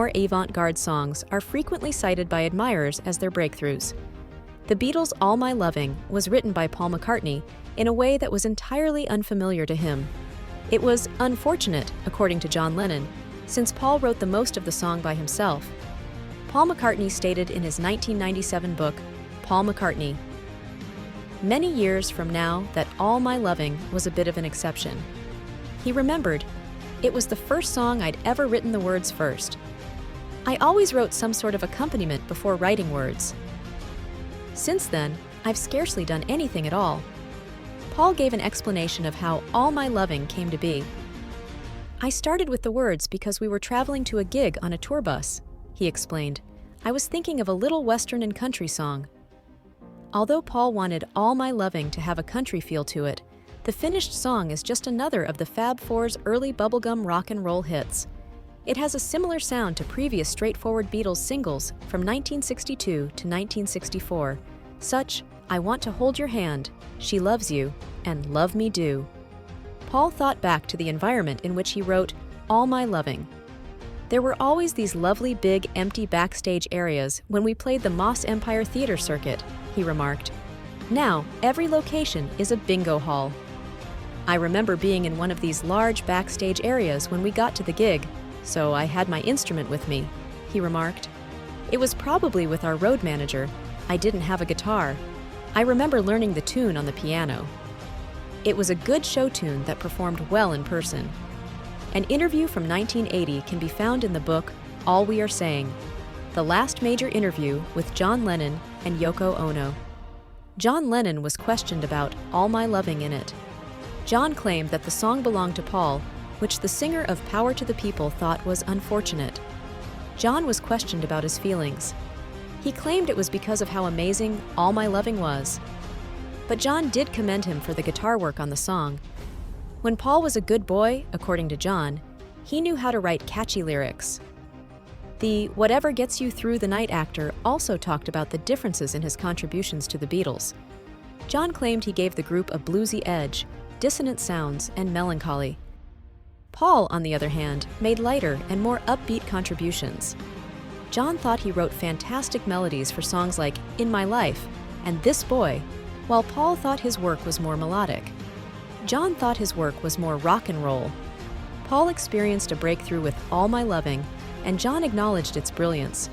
more avant-garde songs are frequently cited by admirers as their breakthroughs. The Beatles' All My Loving was written by Paul McCartney in a way that was entirely unfamiliar to him. It was unfortunate, according to John Lennon, since Paul wrote the most of the song by himself. Paul McCartney stated in his 1997 book, Paul McCartney, "Many years from now, that All My Loving was a bit of an exception." He remembered, "It was the first song I'd ever written the words first. I always wrote some sort of accompaniment before writing words. Since then, I've scarcely done anything at all." Paul gave an explanation of how All My Loving came to be. "I started with the words because we were traveling to a gig on a tour bus," he explained. "I was thinking of a little western and country song." Although Paul wanted All My Loving to have a country feel to it, the finished song is just another of the Fab Four's early bubblegum rock and roll hits. It has a similar sound to previous straightforward Beatles singles from 1962 to 1964, such I Want to Hold Your Hand, She Loves You, and Love Me Do. Paul thought back to the environment in which he wrote All My Loving. "There were always these lovely big empty backstage areas when we played the Moss Empire Theater circuit," he remarked. "Now, every location is a bingo hall. I remember being in one of these large backstage areas when we got to the gig, so I had my instrument with me," he remarked. "It was probably with our road manager. I didn't have a guitar. I remember learning the tune on the piano. It was a good show tune that performed well in person." An interview from 1980 can be found in the book All We Are Saying, the last major interview with John Lennon and Yoko Ono. John Lennon was questioned about All My Loving in it. John claimed that the song belonged to Paul, which the singer of Power to the People thought was unfortunate. John was questioned about his feelings. He claimed it was because of how amazing All My Loving was. But John did commend him for the guitar work on the song. When Paul was a good boy, according to John, he knew how to write catchy lyrics. The Whatever Gets You Through the Night actor also talked about the differences in his contributions to the Beatles. John claimed he gave the group a bluesy edge, dissonant sounds, and melancholy. Paul, on the other hand, made lighter and more upbeat contributions. John thought he wrote fantastic melodies for songs like In My Life and This Boy, while Paul thought his work was more melodic. John thought his work was more rock and roll. Paul experienced a breakthrough with All My Loving, and John acknowledged its brilliance.